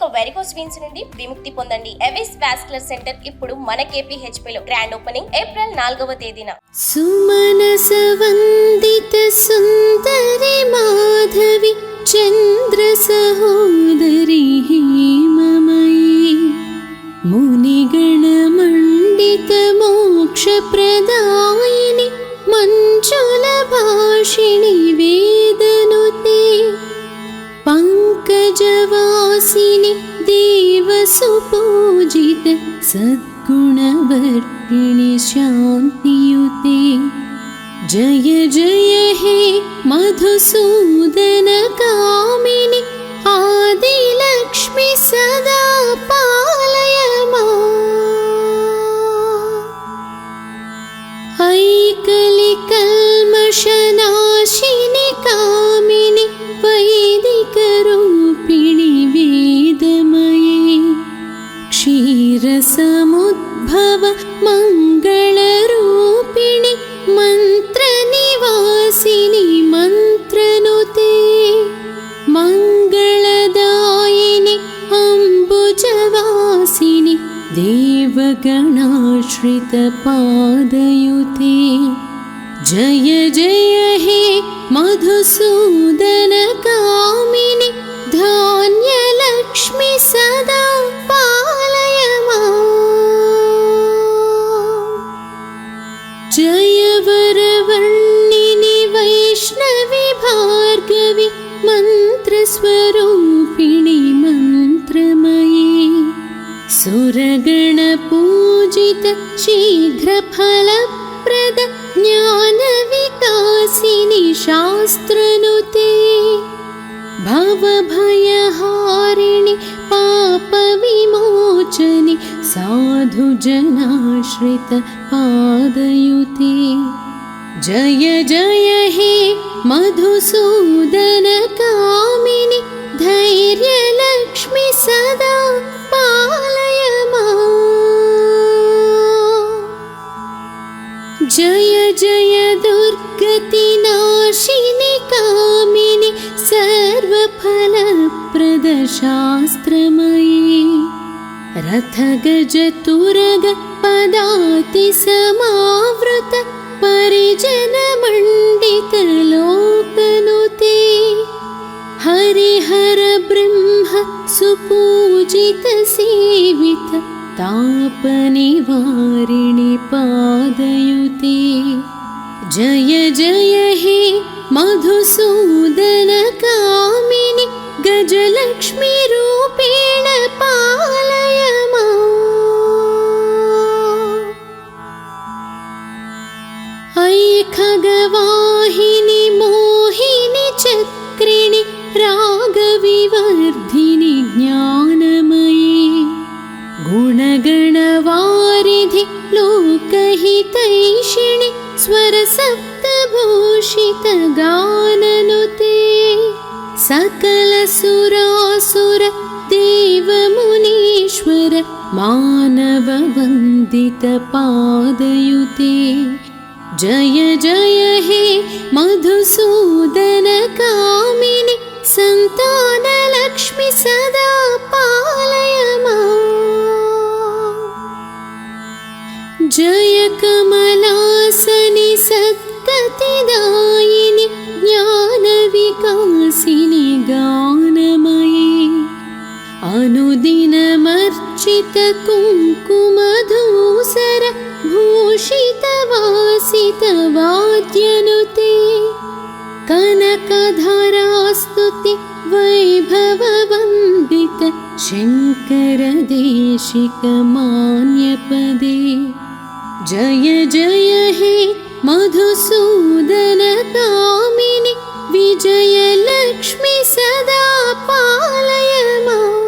ఇక varicose veins నుండి విముక్తి పొందండి. ఎవిస్ వాస్కులర్ సెంటర్ ఇప్పుడు మన KPHP లో గ్రాండ్ ఓపెనింగ్ ఏప్రిల్ 4వ తేదీన. సుమనస వందిత సుందరి మాధవి చంద్ర సహోదరి హేమమయీ మునిగణ మండిత మోక్ష ప్రదాయిని మంజుల భాషిణి వేదనుతే పంకజవాసిని దేవ సుపూజిత सद्गुणवर्पिणि शान्तियुते जय जय हे मधुसूदन कामिनि आदिलक्ष्मि सदा पालय माम् ऐकलिकल्मषनाशिनि कामिनि वैदिकरूपिणि वेदमये क्षीरसमुद्भव मङ्गलरूपिणि मन्त्रनिवासिनि मन्त्रनुते मङ्गलदायिनि अम्बुजवासिनि देवगणाश्रितपादयुते जय जय हे मधुसूदन कामिनि धान्यलक्ष्मि सदा पालय जय वरवर्णिनि वैष्णवि भार्गवि मन्त्रस्वरूपिणि मन्त्रमयी सुरगणपूजित शीघ्रफलप्रद ज्ञानविकासिनि शास्त्रनुते भवभयहारिणि पापविमोचनि साधुजनाश्रित पादयुते जय जय हे मधुसूदन कामिनि धैर्यलक्ष्मि सदा पालय माम् जय जय दुर्गतिनाशिनि कामिनि सर्वफलप्रद शास्त्रमयी रथगजतुरग पदाति समावृत परिजनमण्डित लोकनुते हरिहर ब्रह्म सुपूजित सेवित तापनिवारिणि पादयुते जय जय हे मधुसूदन कामिनि गजलक्ष्मी रूपेण पालय माम् ऐखगवाहिनि मोहिनि चक्रिणि रागविवर्धिनि ज्ञानमयी गुणगणवारिधि लोकहितैषिणि स्वरसप्तभूषित गाननुते सकलसुरासुर देवमुनीश्वर मानववन्दित पादयुते जय जय हे मधुसूदन कामिनि सन्तानलक्ष्मि सदा पालय माम् जय कमलासनि सद्गतिदायिनि ज्ञानविकासिनि गानमयी अनुदिनमर्चित कुङ्कुमधूसर भूषितवासित वाद्यनुते कनकधरास्तुति वैभववन्दित शङ्करदेशिकमान्यपदे जय जय हे मधुसूदन कामिनि विजयलक्ष्मि सदा पालय माम्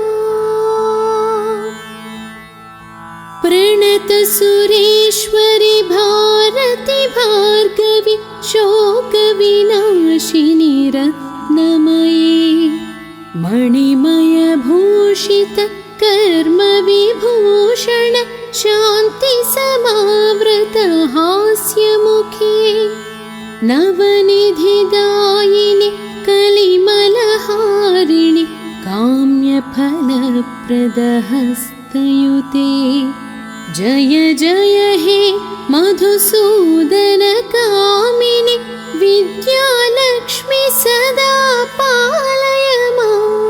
प्रणत सुरेश्वरि भारति भार्गवि शोकविनाशिनि रत्नमयी मणिमय भूषित कर्मविभूषण शान्ति समावृत हास्यमुखे नवनिधिदायिनि कलिमलहारिणि काम्यफलप्रदहस्तयुते जय जय हे मधुसूदनकामिनि विद्यालक्ष्मी सदा पालय माम्।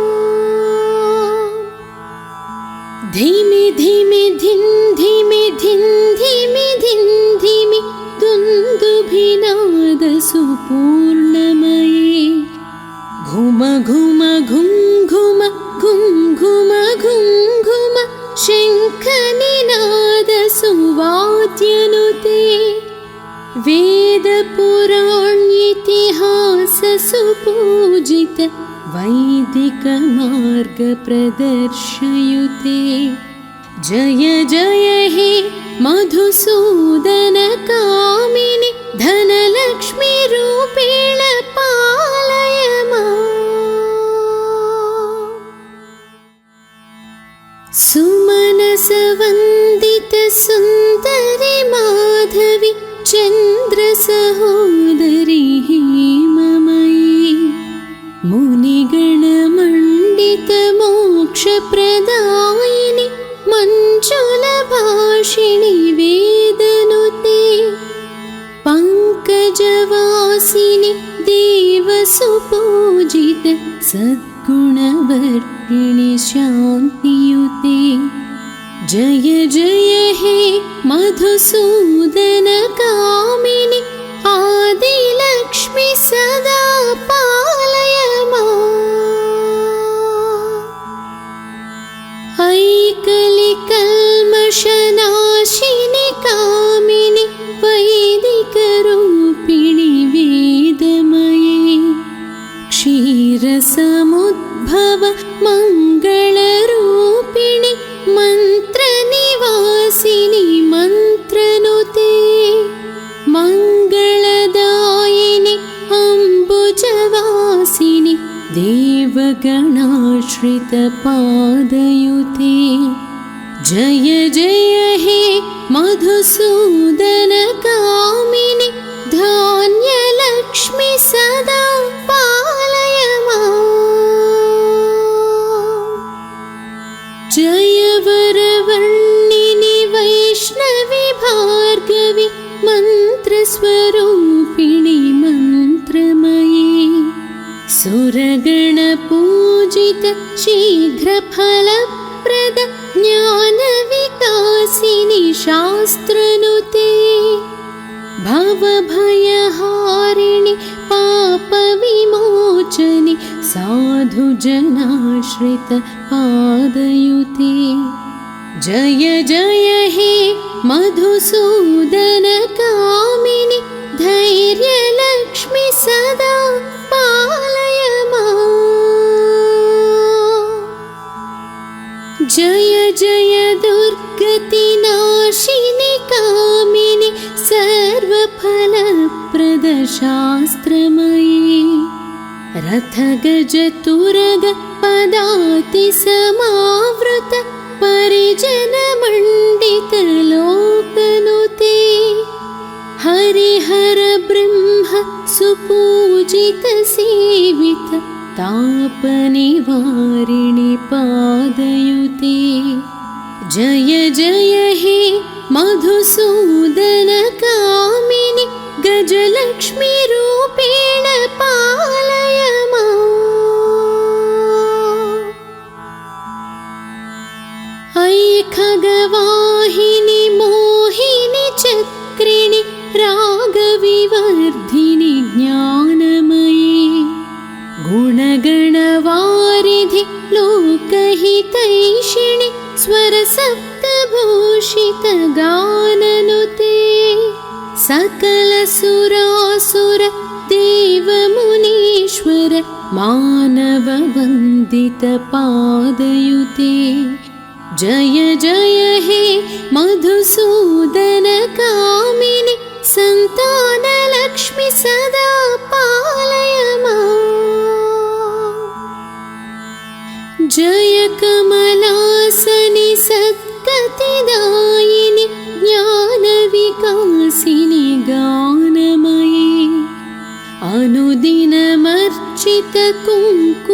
धिमि धिमि धिन् धिमि धिन् धिमि धिन् धिमि दुन्दुभिनादसुपूर्णमये घुम घुम घुं घुम घुं घुम घुं घुम शङ्खनिनादसुवाद्यनुते वेदपुराणेतिहाससुपूजित वैदिकमार्गप्रदर्शयुते जय जय हे मधुसूदनकामिनि धनलक्ष्मीरूपेण पालय माम्। सुमनसवन्दितसुन्दरि माधवि चन्द्रसहोदरि हेममयी मुनिगणमण्डितमोक्षप्रदायिनि मञ्जुलभाषिणि वेदनुते पङ्कजवासिनि देवसुपूजित सद्गुणवर्षिणि शान्तियुते जय जय हे मधुसूदनकामिनि आदिलक्ष्मी सदा पालय माम्। ऐकलिकल्मषनाशिनि कामिनि वैदिकरूपिणि वेदमये क्षीरसमुद्भव मङ्गलरूपिणि मन्त्रनिवासिनि मन्त्रनुते मङ्गलदायिनि अम्बुजवासिनि देवगणाश्रितपादयुते जय जय हे मधुसूदनकामिनि धान्यलक्ष्मी सदा पालय माम्। जय वरवर्णिनि वैष्णवि भार्गवि मन्त्रस्वरूपिणि मन्त्रमयी सुरगणपूजित शीघ्रफलप्रद ज्ञानविकासिनि शास्त्रनुते भवभयहारिणि पापविमोचनि साधुजनाश्रितपादयुते जय जय हे मधुसूदनकामिनि धैर्यलक्ष्मी सदा पालय माम्। जय जय दुर्गतिनाशिनि कामिनि सर्वफलप्रदशास्त्रमयी रथगजतुरग पदाति समावृत परिजनमण्डितलोकनुते हरिहर ब्रह्म सुपूजित सेवित तापनिवारिणि पादयुते जय जय हे मधुसूदनकामिनि गजलक्ष्मीरूपेण पालय माम्। ऐखगवाहिनि मोहिनि चक्रिणि रागविवर्धिनि ज्ञानमयी गुणगणवारिधि लोकहितैषिणि स्वरसप्तभूषित गाननुते सकलसुरासुर देवमुनीश्वर मानववन्दितपादयुते जय जय हे मधुसूदनकामिनि सन्तानलक्ष्मी सदा पालय माम्। जय कमलासनि सद्गतिदायिनि ज्ञानविकासिनि गानमयी अनुदिनमर्चित कुङ्कुमधूसर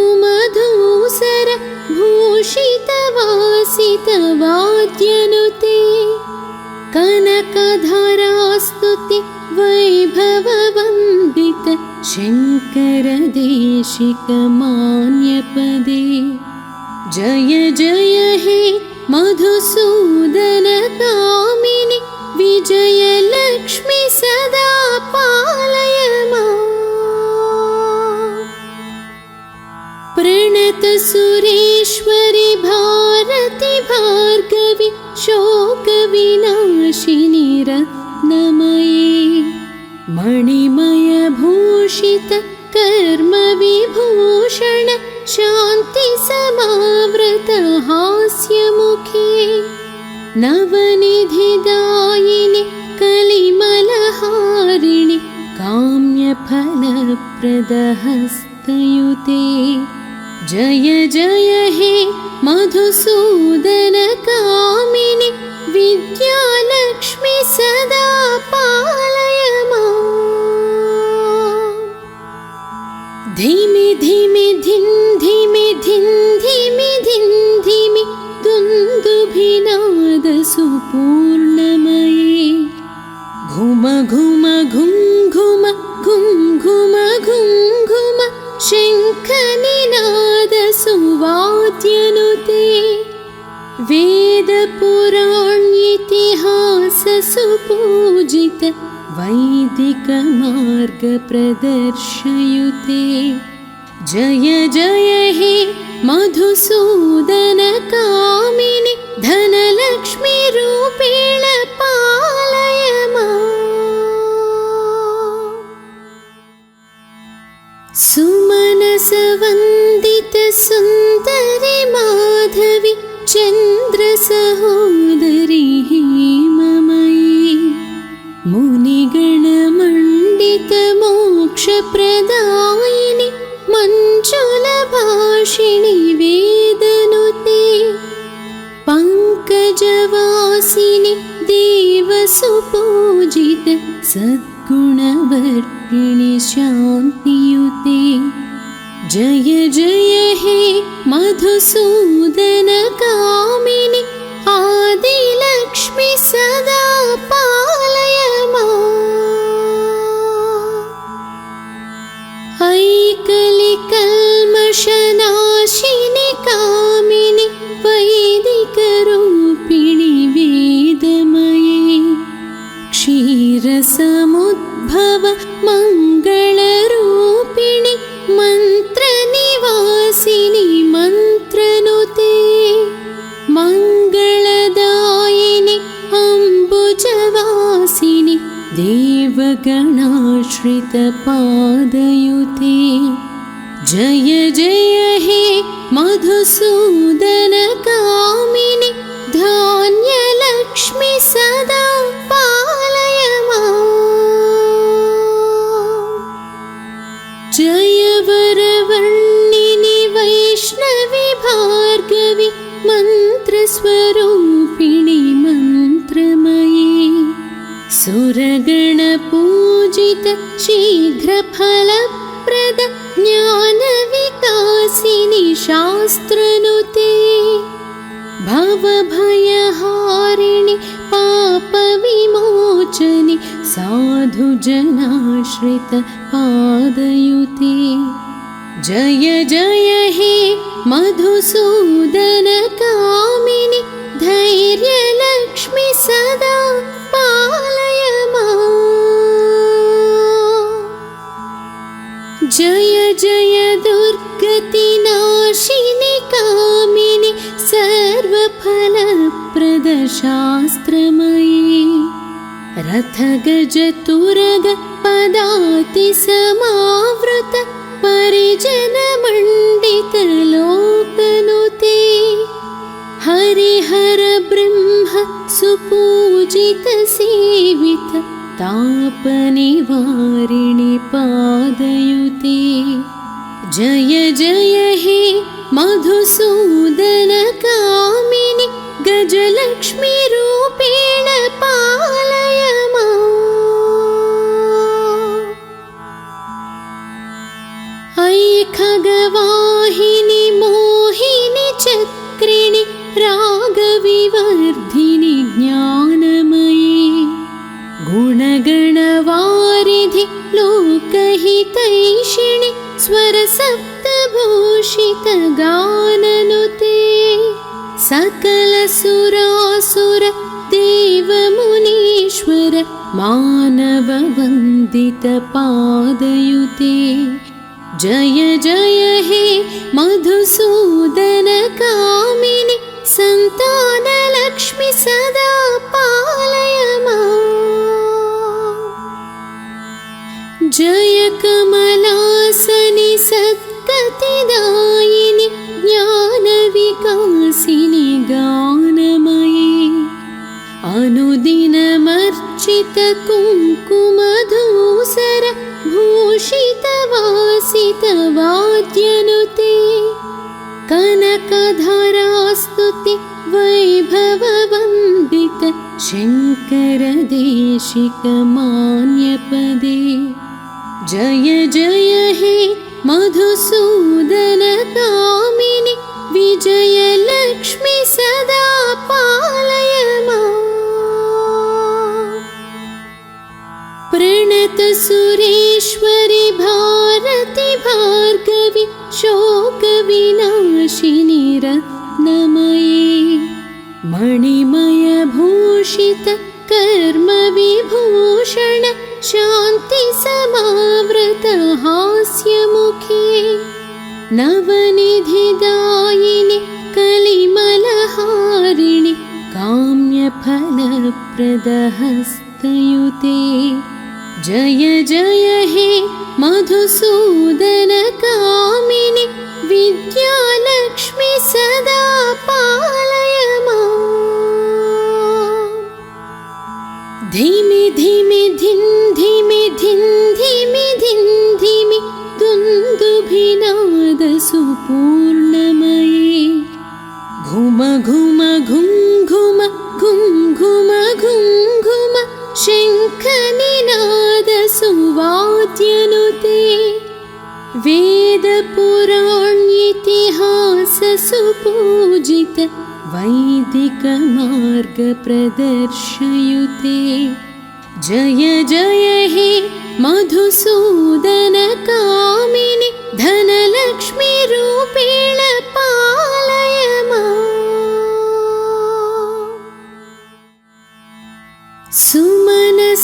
वाद्यनुते कनकधरास्तुति वैभववन्दित शङ्करदेशिकमान्यपदे जय जय हे मधुसूदन कामिनि विजयलक्ष्मि सदा पालय माम्। प्रणत सुरेश्वरि भारति भार्गवि शोकविनाशिनि रत्नमये मणिमयभूषित कर्मविभूषण शान्ति समावृत हास्यमुखे नवनिधिदायिनि कलिमलहारिणि काम्यफलप्रदहस्तयुते जय जय हे मधुसूदन कामिनि विद्यालक्ष्मि सदा पालय माम्। धिमि धिमि धिन् धिमि धिन् धिमि धिन् धिमि दुन्दुभिनाद सुपूर्णमये घुम घुम घुं घुम घुं घुम घुं घुम शङ्खनिनाद सुवाद्यनुते वेदपुराणेतिहास सुपूजित वैदिकमार्गप्रदर्शयुते जय जय हे मधुसूदन कामिनि धनलक्ष्मी रूपेण पालय माम्। सुमनसवन्दित सुन्दरि माधवि चन्द्रसहोदरि हेममयी मुनिगणमण्डित मोक्षप्रदायिनि मञ्जुलभाषिणि वेदनुते पङ्कजवासिनि देवसुपूजित सद्गुणवर्षिणि शान्तियुते जय जय हे मधुसूदन कामिनि आदिलक्ष्मि सदा पालय माम्। ऐकलिकल्मषनाशिनि कामिनि वैदिकरूपिणि वेदमये क्षीरसमुद्भव मङ्गलरूपिणि मन्त्रनिवासिनि मन्त्रनुते मङ्गलदायिनि अम्बुजवासिनि देवगणाश्रितपादयुते जय जय हे मधुसूदन कामिनि धान्यलक्ष्मि सदा पालय माम्। जय वरवर्णिनि वैष्णवि भार्गवि मन्त्रस्वरूपिणि मन्त्रमये सुरगणपूजित शीघ्रफलप्रद ज्ञानविकासिनि शास्त्रनुते भवभयहारिणि पापविमोचनि साधुजनाश्रित पादयुते जय जय हे मधुसूदन कामिनि धैर्यलक्ष्मि सदा पालय माम्। जय जय दुर्गतिनाशिनि कामिनि सर्वफलप्रद शास्त्रमयी रथगजतुरग पदाति समावृत परिजनमण्डित लोकनुते हरिहर ब्रह्म सुपूजित सेवित तापनिवारिणि पादयुते जय जय हे मधुसूदन कामिनि गजलक्ष्मी रूपेण पालय माम्। ऐ खगवाहिनि मोहिनि चक्रिणि राग विवर्धिनि ज्ञानमयी गुणगणवारिधि लोकहितैषिणि स्वरसप्तभूषित गाननुते सकलसुरासुर देवमुनीश्वर मानववन्दित पादयुते जय जय हे मधुसूदन कामिनि सन्तानलक्ष्मि सदा पालय माम् जय कमलासनि सद्गतिदायिनि ज्ञानविकासिनि गानमयी अनुदिनमर्चित कुङ्कुमधूसर भूषितवासित वाद्यनुते कनकधरास्तुति वैभववन्दित शङ्करदेशिक मान्यपदे जय जय हे मधुसूदन कामिनि विजयलक्ष्मि सदा पालय माम् प्रणत सुरेश्वरि भारति भार्गवि शोकविनाशिनि रत्नमयी मणिमय भूषित कर्मविभूषण शान्ति समावृत हास्यमुखे नवनिधिदायिनि कलिमलहारिणि काम्यफलप्रदहस्तयुते जय जय हे मधुसूदन कामिनि विद्यालक्ष्मि सदा पालय माम् धिमि धिमि धिं धिमि धिं धिमि धिं धिमि दुन्दुभिनाद सुपूर्णमयी घुम घुम घुं घुम घुं घुम घुं घुम शङ्खनिनाद सुवाद्यनुते वेदपुराणेतिहास सुपूजित वैदिक मार्ग प्रदर्शयुते जय जय हे मधुसूदन कामिनि धनलक्ष्मी रूपेण पालय माम्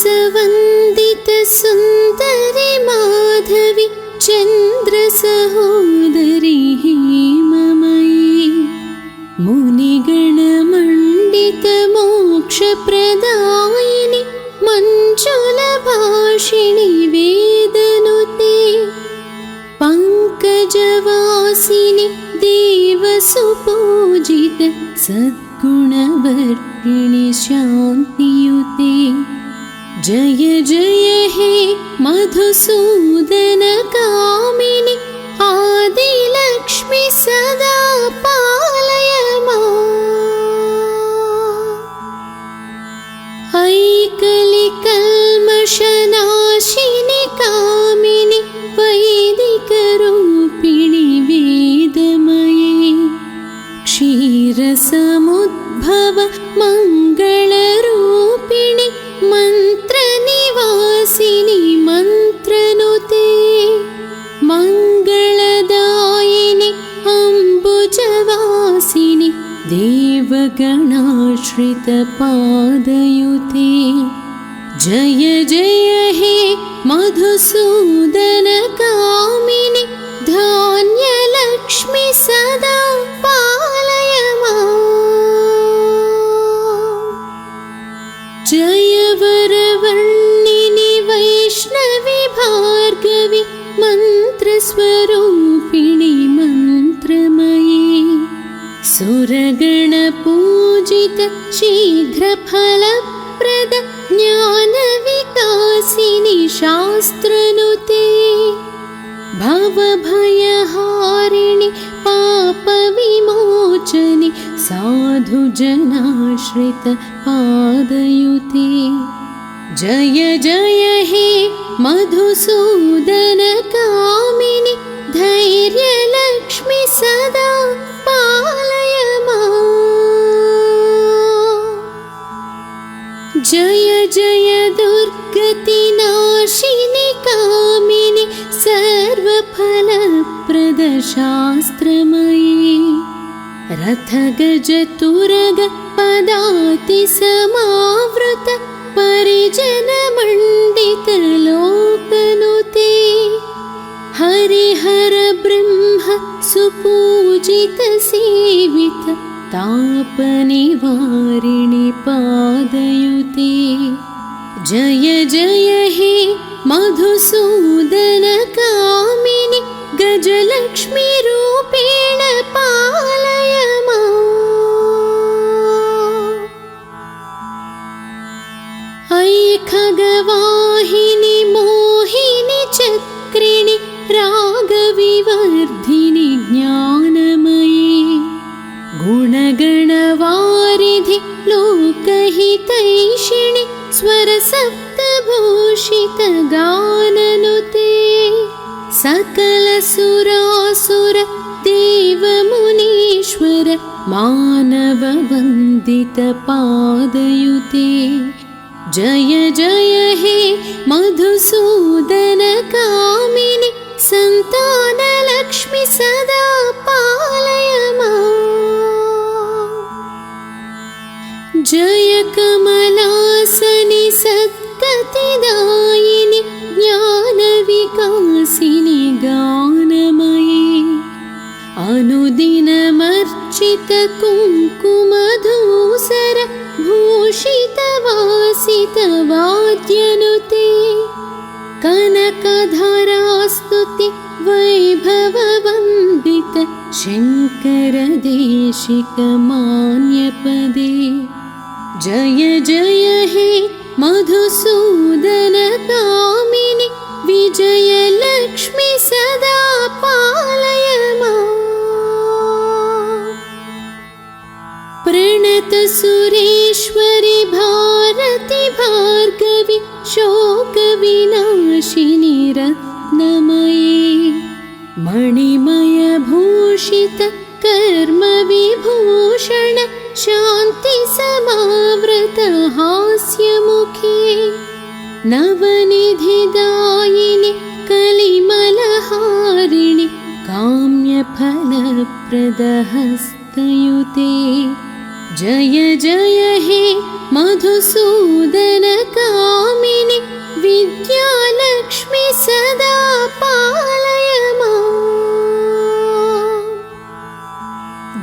सुमनसवन्दित सुन्दरि माधवि चन्द्रसहोदरि हेममयी मुनिगणमण्डित मोक्षप्रदायिनि मञ्जुलभाषिणि वेदनुते पङ्कजवासिनि देवसुपूजित सद्गुणवर्षिणि शान्तियुते जय जय हे मधुसूदन कामिनि आदिलक्ष्मि सदा पालय माम् ऐकलिकल्मषनाशिनि कामिनि वैदिकरूपिणि वेदमये क्षीरसमुद्भव मङ्गलरूपिणि मन्त्रनिवासिनि मन्त्रनुते मङ्गलदायिनि अम्बुजवासिनि देवगणाश्रितपादयुते जय जय हे मधुसूदन कामिनि धान्यलक्ष्मि सदा पालय माम् जय वरवर्णिनि वैष्णवि भार्गवि मन्त्रस्वरूपिणि मन्त्रमयी सुरगणपूजित शीघ्रफलप्रद ज्ञानविकासिनि शास्त्रनुते भवभयहारिणि पापविमोचनि साधुजनाश्रित पादयुते जय जय हे मधुसूदन कामिनि धैर्यलक्ष्मि सदा पालय माम् जय जय दुर्गतिनाशिनि कामिनि सर्वफलप्रद शास्त्रमयी रथगज तुरग पदाति समावृत परिजन मण्डित लोकनुते हरिहर ब्रह्म सुपूजित सेवित तापनिवारिणि पादयुते जय जय हे मधुसूदन कामिनि गजलक्ष्मी रूपेण पालय माम्। ऐ खगवाहिनि मोहिनि चक्रिणि रागविवर्धिनि ज्ञानमयी गुणगणवारिधि लोकहितैषिणि स्वरसप्तभूषित गाननुते सकलसुरासुर देवमुनीश्वर मानववन्दित पादयुते जय जय हे मधुसूदन कामिनि सन्तानलक्ष्मि सदा पालय माम्। जय कमलासनि सद्गतिदायिनि ज्ञानविकासिनि गानमयी अनुदिनमर्चित कुङ्कुमधूसर भूषितवासित वाद्यनुते कनकधरास्तुति वैभववन्दित शङ्करदेशिक मान्यपदे जय जय हे मधुसूदन कामिनि विजयलक्ष्मि सदा पालय माम्। प्रणत सुरेश्वरि भारति भार्गवि शोकविनाशिनि रत्नमयी मणिमय भूषित कर्मविभूषण शान्ति समावृत हास्यमुखे नवनिधिदायिनि कलिमलहारिणि काम्यफलप्रद हस्तयुते जय जय हे मधुसूदन कामिनि विद्यालक्ष्मि सदा पालय माम्।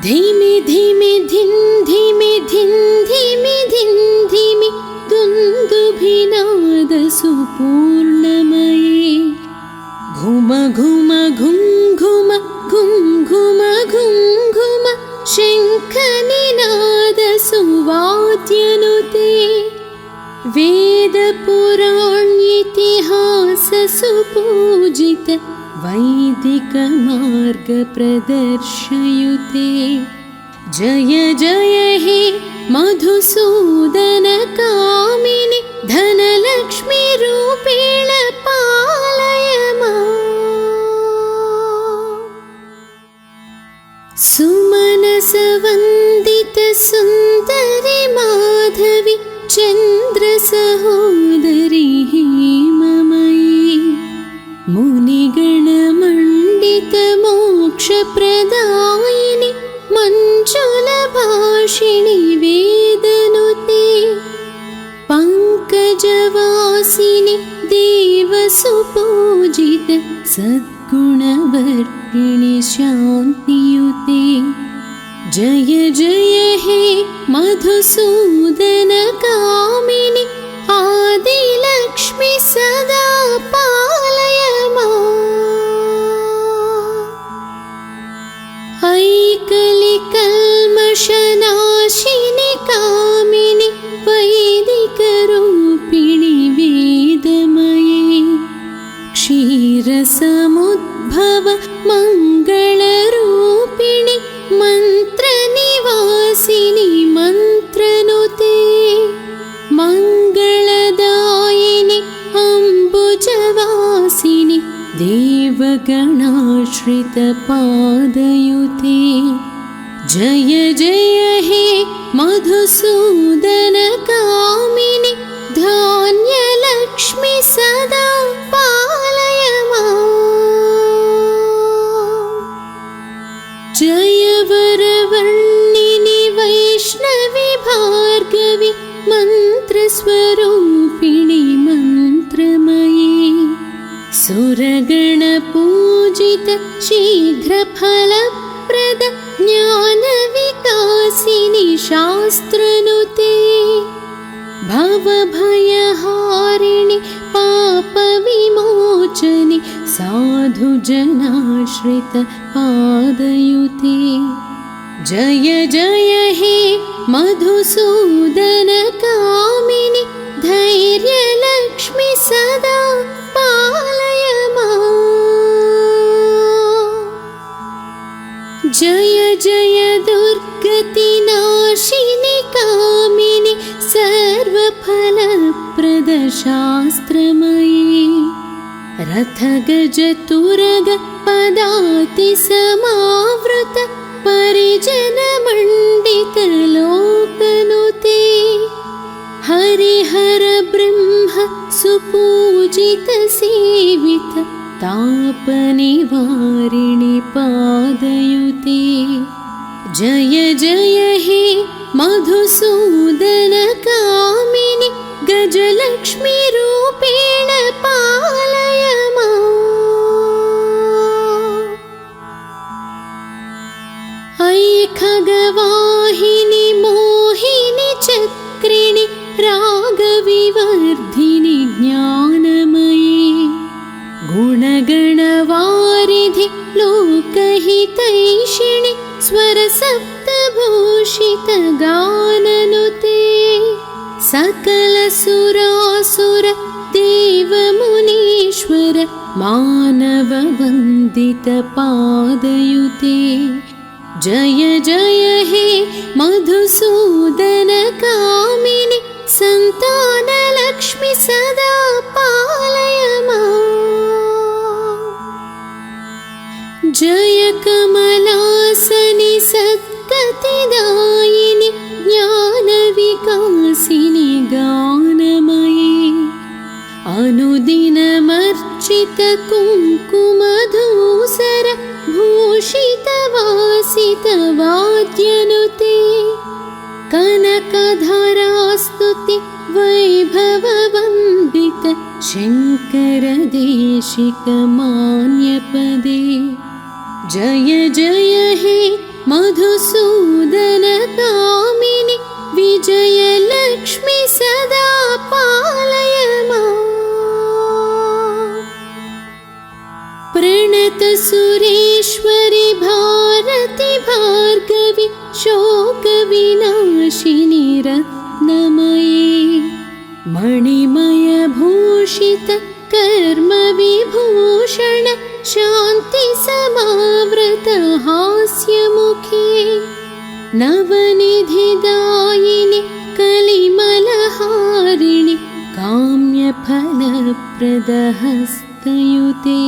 धिमि धिमि धिन् धिमि धिन् धिमि धिन् धिमि दुन्दुभिनाद सुपूर्णमयी घुम घुम घुं घुम घुं घुम घुं घुम शङ्खनिनाद सुवाद्यनुते वेदपुराणेतिहास सुपूजित वैदिक मार्ग प्रदर्शयुते जय जय हे मधुसूदन कामिनि धनलक्ष्मी रूपेण पालय माम्। सुमनसवन्दित सुन्दरि माधवि चन्द्र सहोदरि हेममयी मुनिगणमण्डित मोक्षप्रदायिनि मञ्जुलभाषिणि वेदनुते पङ्कजवासिनि देवसुपूजित सद्गुणवर्षिणि शान्तियुते जय जय हे मधुसूदन कामिनि आदिलक्ष्मि सदा पालय माम्। ऐकलिकल्मषनाशिनि कामिनि वैदिकरूपिणि वेदमये क्षीरसमुद्भव मङ्गलरूपिणि मन्त्रनिवासिनि मन्त्रनुते मङ्गलदायिनि अम्बुजवासिनि देवगणाश्रित पादयुते जय जय हे मधुसूदन कामिनि स्वरूपिणि मन्त्रमयी सुरगणपूजित शीघ्रफलप्रद ज्ञानविकासिनि शास्त्रनुते भवभयहारिणि पापविमोचनि साधुजनाश्रित पादयुते जय जय हे मधुसूदन कामिनि धैर्यलक्ष्मि सदा पालय माम्। जय जय दुर्गतिनाशिनि कामिनि सर्वफलप्रद शास्त्रमयी रथगजतुरग पदाति समावृत परिजनमण्डित लोकनुते हरिहर ब्रह्म सुपूजित सेवित तापनिवारिणि पादयुते जय जय हे मधुसूदन कामिनि गजलक्ष्मी रूपेण पालय माम्। अयि खगवाहिनि मोहिनि चक्रिणि रागविवर्धिनि ज्ञानमयी गुणगणवारिधि लोकहितैषिणि स्वरसप्तभूषित गाननुते सकलसुरासुर देवमुनीश्वर मानववन्दित पादयुते जय जय हे मधुसूदन कामिनि सन्तानलक्ष्मि सदा पालय माम्। जय कमलासनि सद्गतिदायिनि ज्ञानविकासिनि गानमयी अनुदिनमर्चित कुङ्कुमधूसर भूषितवासित वाद्यनुते कनकधरास्तुति वैभववन्दित शङ्करदेशिक मान्यपदे जय जय हे मधुसूदन कामिनि विजयलक्ष्मि सदा पालय माम्। प्रणत सुरेश्वरि भारति भार्गवि शोकविनाशिनि रत्नमयी मणिमय भूषित कर्मविभूषण शान्ति समावृत हास्यमुखे नवनिधिदायिनि कलिमलहारिणि काम्यफलप्रद हस्तयुते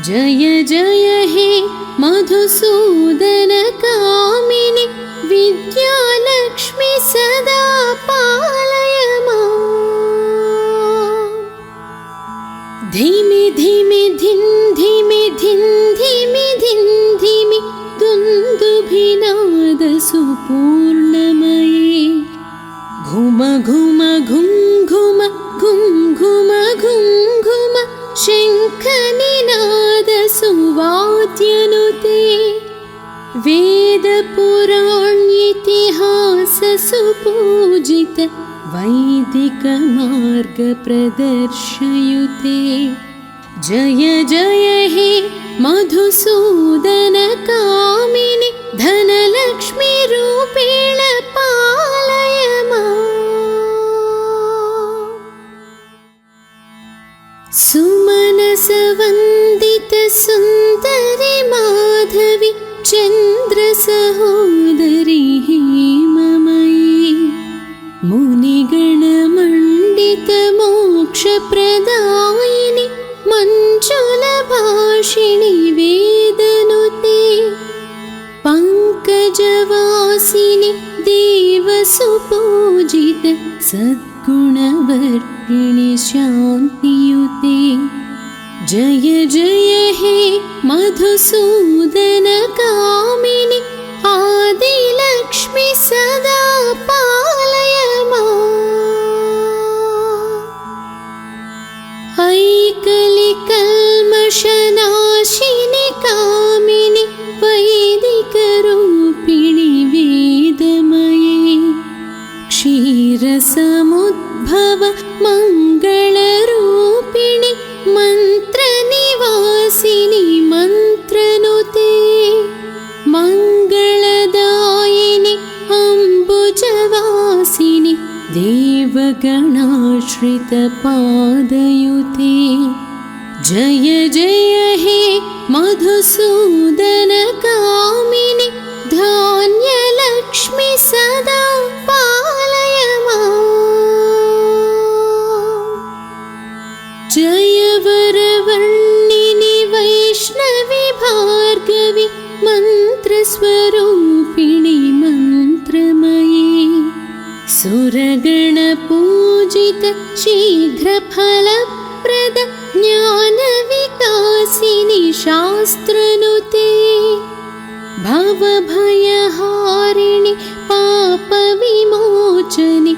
जय जय हे मधुसूदन कामिनि विद्यालक्ष्मि सदा पालय माम्। धिमि धिमि धिं धिमि धिं धिमि धिं धिमि दुन्दुभिनाद सुपूर्णमयी घुम घुम घुं घुम घुं घुम घुं घुम शङ्खनिनाद सुवाद्यनुते वेदपुराणेतिहास सुपूजित वैदिक मार्ग प्रदर्शयुते जय जय हे मधुसूदन कामिनि धनलक्ष्मी रूपेण पालय माम्। सुमनसवन्दित सुन्दरि माधवि चन्द्र सहोदरि हेममयी मुनिगणमण्डित मोक्षप्रदायिनि मञ्जुलभाषिणि वेदनुते पङ्कजवासिनि देवसुपूजित सद्गुणवर्षिणि शान्तियुते जय जय हे मधुसूदन कामिनि आदिलक्ष्मि सदा पालय माम्। दोषनाशिनि कामिनि वैदिकरूपिणि वेदमये क्षीरसमुद्भव मङ्गलरूपिणि मन्त्रनिवासिनि मन्त्रनुते मङ्गलदायिनि अम्बुजवासिनि देवगणाश्रितपादयुते जय जय हे मधुसूदन कामिनि धान्यलक्ष्मि सदा पालय माम् जय वरवर्णिनि वैष्णवि भार्गवि मन्त्रस्वरूपिणि मन्त्रमयी सुरगणपूजित शीघ्रफलप्रद ज्ञानविकासिनि शास्त्रनुते भवभयहारिणि पापविमोचनि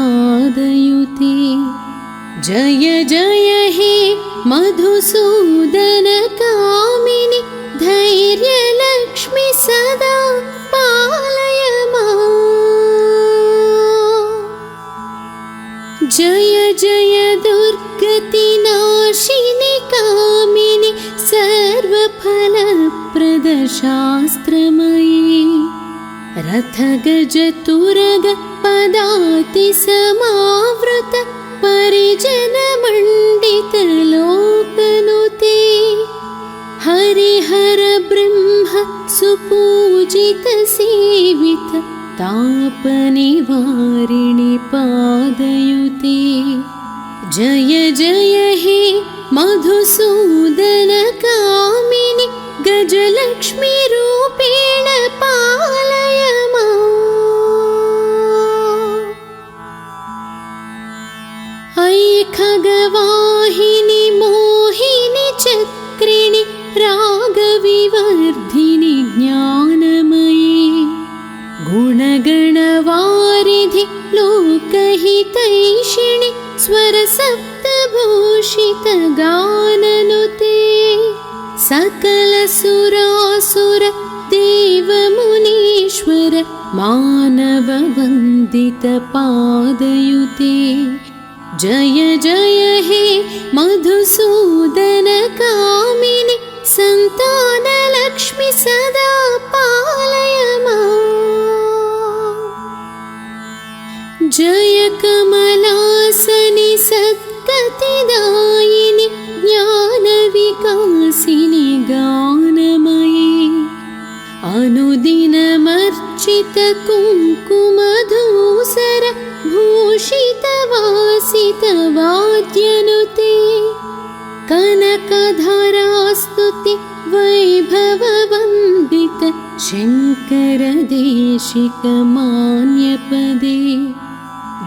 साधुजनाश्रितपादयुते जय जय हे मधुसूदन कामिनि धैर्यलक्ष्मि सदा पालय माम् जय जय दुर्गतिनाशिनि कामिनि सर्वफलप्रद शास्त्रमयी रथगजतुरग पदाति समावृत परिजनमण्डित लोकनुते हरिहर ब्रह्म सुपूजित सेवित तापनिवारिणि पादयुते जय जय हे मधुसूदन कामिनि गजलक्ष्मी रूपेण पालय माम् ऐ खगवाहिनि मोहिनि चक्रिणि रागविवर्धिनि ज्ञानमयी गुणगणवारिधि लोकहितैषिणि स्वरसप्तभूषित गाननुते सकलसुरासुर देवमुनीश्वर मानववन्दित पादयुते जय जय हे मधुसूदन कामिनि सन्तानलक्ष्मि सदा पालय माम् जय कमलासनि सद्गतिदायिनि ज्ञानविकासिनि गानमयी अनुदिनमर्चित कुङ्कुमधूसर भूषितवासित वाद्यनुते कनकधरास्तुति वैभववन्दित शङ्करदेशिकमान्यपदे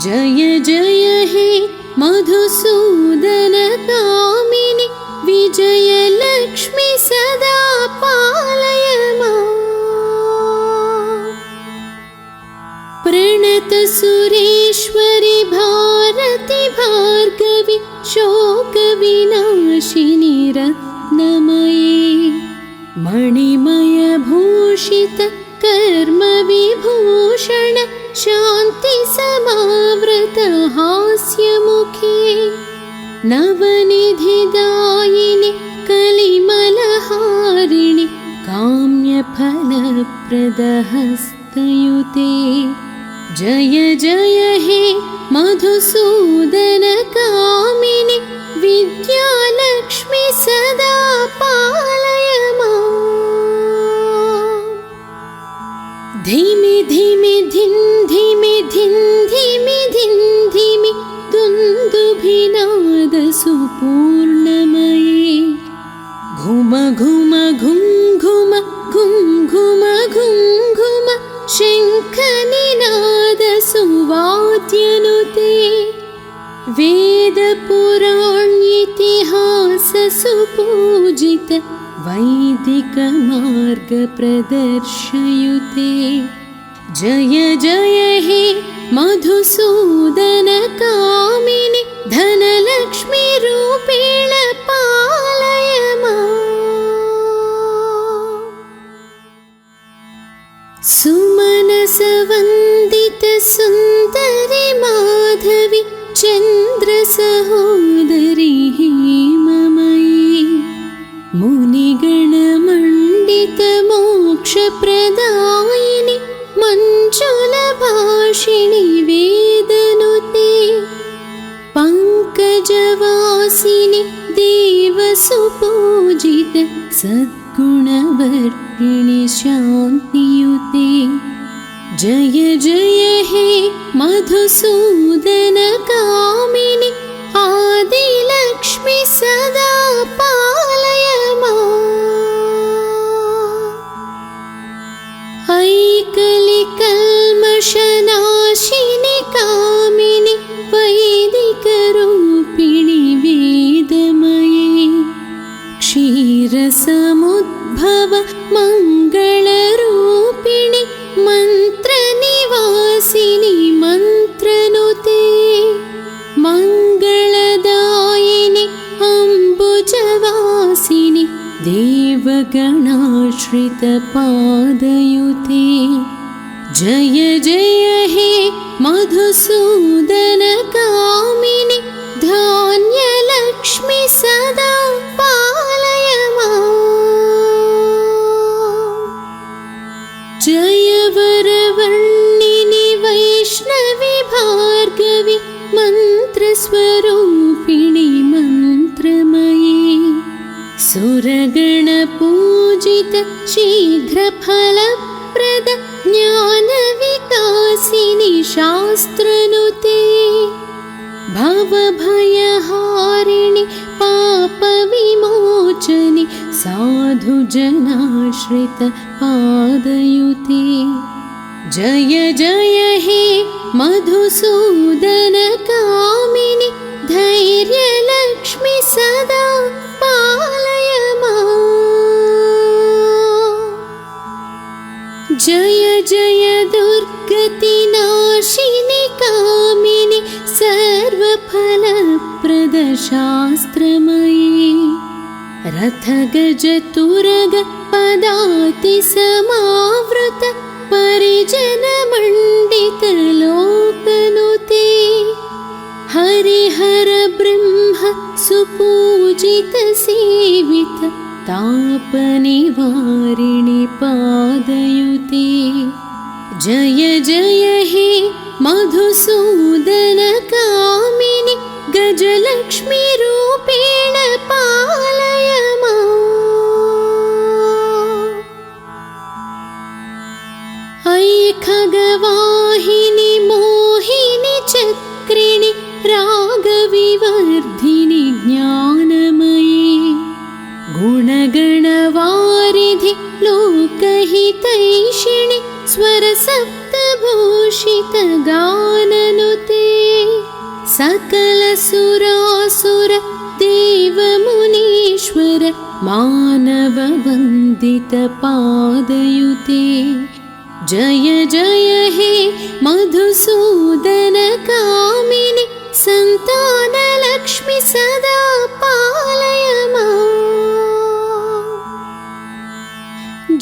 जय जय हे मधुसूदन कामिनि विजयलक्ष्मि सदा पालय माम् प्रणत सुरेश्वरि भारति भार्गवि शोकविनाशिनि रत्नमये मणिमयभूषित कर्मविभूषण शान्तिसमावृत हास्यमुखे नवनिधिदायिनि कलिमलहारिणि काम्यफलप्रद हस्तयुते जय जय हे मधुसूदन कामिनि विद्यालक्ष्मि सदा पालय माम् धिमि धिमि धिन् धिमि धिन् धिमि धिन् धिमि दुन्दुभिनाद सुपूर्णमये घुम घुम घुं घुम घुं घुम घुं घुम शङ्खनिनाद सुवाद्यनुते वेदपुराणेतिहास सुपूजित वैदिक मार्ग प्रदर्शयुते जय जय हे मधुसूदन कामिनि धनलक्ष्मी रूपेण पालय माम्। सुमनस वन्दित सुन्दरि माधवी चन्द्र सहोदरी हेममयी मुनिगणमण्डित मोक्षप्रदायिनि मञ्जुलभाषिणि वेदनुते पङ्कजवासिनि देवसुपूजित सद्गुणवर्षिणि शान्तियुते। जय जय हे मधुसूदन कामिनि आदिलक्ष्मि सदा पालय माम्। ऐकलिकल्मषनाशिनि कामिनि वैदिकरूपिणि वेदमये क्षीरसमुद्भव मङ्गलरूपिणि मन्त्रनिवासिनि मन्त्रनुते मङ्गलदायिनि अम्बुजवासिनि देवगणाश्रितपादयुते। जय जय हे मधुसूदन कामिनि धान्यलक्ष्मि सदा पालय माम्। जय वरवर्णिनि वैष्णवि भार्गवि मन्त्रस्वरूपिणि मन्त्रमयी सुरगणपूजित शीघ्रफलप्रद ज्ञानविकासिनि शास्त्रनुते भवभयहारिणि पापविमोचनि साधुजनाश्रितपादयुते। जय जय हे मधुसूदन कामिनि धैर्यलक्ष्मि सदा पालय माम्। जय जय दुर्गतिनाशिनि कामिनि सर्वफलप्रद शास्त्रमयी रथगजतुरग पदाति समावृत परिजनमण्डित लोकनुते हरिहर ब्रह्म सुपूजित सेवित तापनिवारिणि पादयुते। जय जय हे मधुसूदन कामिनि गजलक्ष्मी रूपेण पालय माम्। ऐ खगवाहिनि मोहिनि चक्रिणि रागविवर्धिनि ज्ञानमयी गुणगणवारिधि लोकहितैषिणि स्वरसप्तभूषित गाननुते सकलसुरासुर देवमुनीश्वर मानववन्दित पादयुते। जय जय हे मधुसूदन कामिनि सन्तानलक्ष्मि सदा पालय माम्।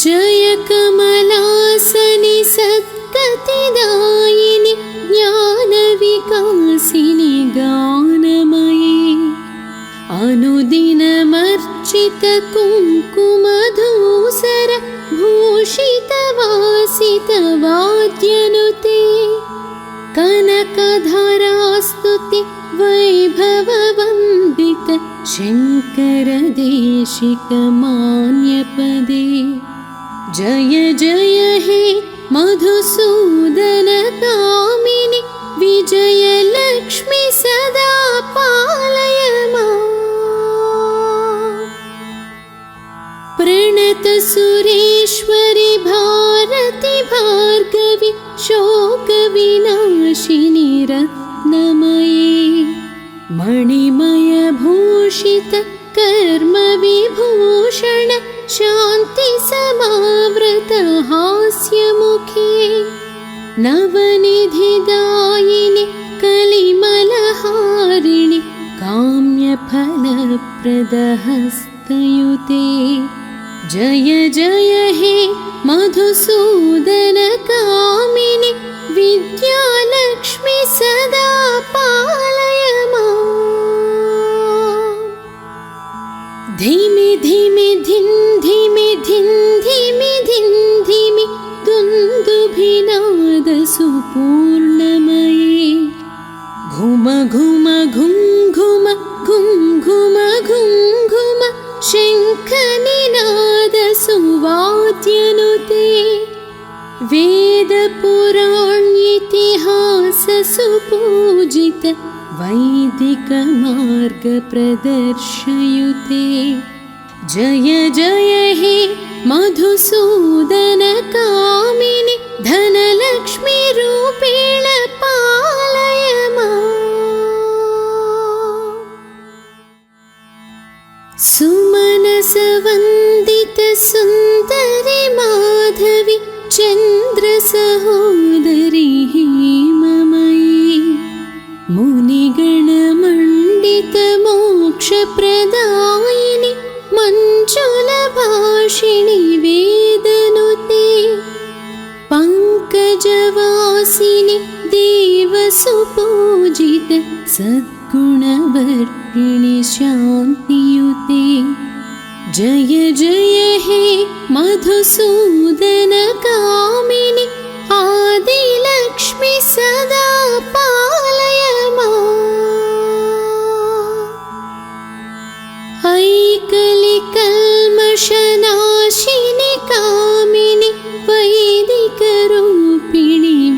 जय कमलासनि सद्गतिदायिनि ज्ञानविकासिनि गानमयी अनुदिनमर्चित कुङ्कुमधूसर भूषितवासित वाद्यनुते कनकधरास्तुति वैभववन्दित शङ्करदेशिक मान्यपदे। जय जय हे मधुसूदन कामिनि विजयलक्ष्मि सदा पालय माम्। प्रणत सुरेश्वरि भारति भार्गवि शोकविनाशिनि रत्नमयी मणिमयभूषित कर्मविभूषण शान्ति समावृत हास्यमुखे नवनिधिदायिनि कलिमलहारिणि काम्यफलप्रदहस्तयुते जय जय हे मधुसूदन कामिनि विद्यालक्ष्मि सदा पालय माम्। धिमि धिमि धिं धिमि धिं धिमि धिं धिमि दुन्दुभिनादसुपूर्णमये घुम घुम घुं घुम घुं घुम घुं घुम शङ्खनिनादसुवाद्यनुते वेदपुराणेतिहाससुपूजित वैदिकमार्गप्रदर्शयुते जय जय हे मधुसूदन कामिनि धनलक्ष्मीरूपेण पालय माम्। सुमनसवन्दित सुन्दरि माधवि चन्द्रसहोदरि हेममयी मुनिगणमण्डित मोक्षप्रदायिनि मञ्जुलभाषिणि वेदनुते पङ्कजवासिनि देवसुपूजित सद्गुणवर्षिणि शान्तियुते जय जय हे मधुसूदन कामिनि आदिलक्ष्मि सदा पालय माम्। ऐकलिकल्मषनाशिनि कामिनि वैदिकरूपिणि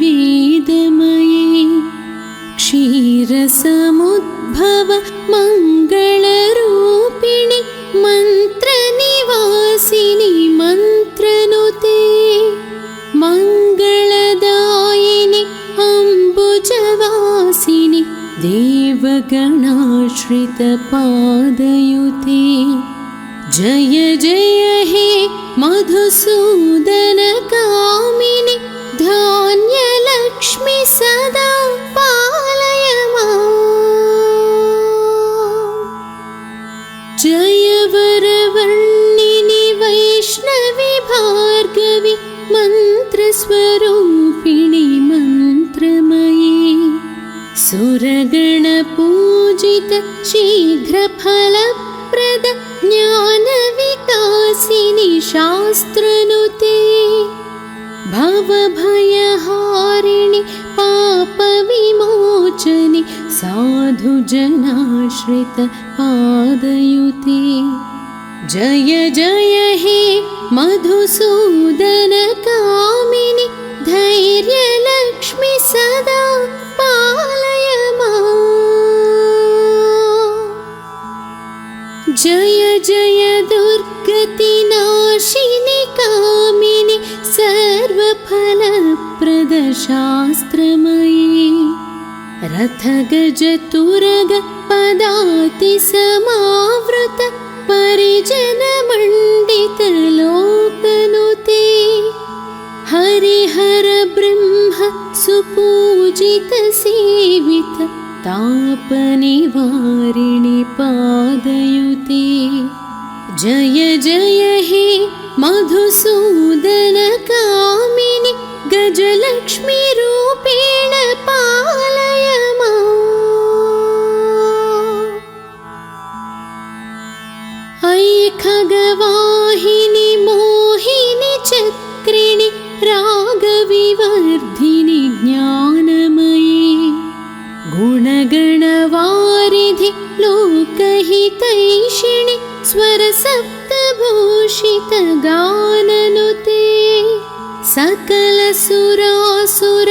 वेदमये क्षीरसमुद्भव मङ्गलरूपिणि मन्त्रनिवासिनि मन्त्रनुते मङ्गलदायिनि अम्बुजवासिनि देवगणाश्रितपादयुते जय जय हे मधुसूदन कामिनि धान्यलक्ष्मि सदा पालय माम्। जय वरवर्णिनि वैष्णवि भार्गवि मन्त्रस्वरूपिणि मन्त्रमयी सुरगणपूजित शीघ्रफलप्रद ज्ञानविकासिनि शास्त्रनुते भवभयहारिणि पापविमोचनि साधुजनाश्रित पादयुते जय जय हे मधुसूदन कामिनि धैर्यलक्ष्मि सदा पालय माम्। जय जय दुर्गतिनाशिनि कामिनि सर्वफलप्रद शास्त्रमयी रथगजतुरग पदाति समावृत परिजनमण्डित लोकनुते हरिहर ब्रह्म सुपूजित सेवित तापनिवारिणि पादयुते जय जय हे मधुसूदन कामिनि गजलक्ष्मी रूपेण पालय माम्। ऐ खगवाहिनि मोहिनि चक्रिणि रागविवर्धिनि ज्ञानमयी गुणगणवारिधि लोकहितैषिणि स्वरसप्तभूषित गाननुते सकलसुरासुर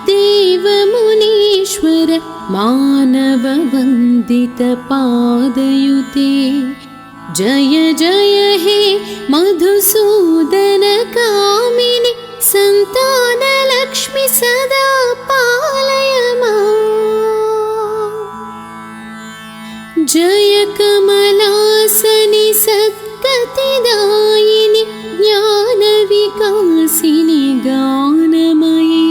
देवमुनीश्वर मानववन्दित पादयुते जय जय हे मधुसूदन कामिनि सन्तानलक्ष्मि सदा पालय माम्। जय कमलासनि सद्गतिदायिनि ज्ञानविकासिनि गानमयी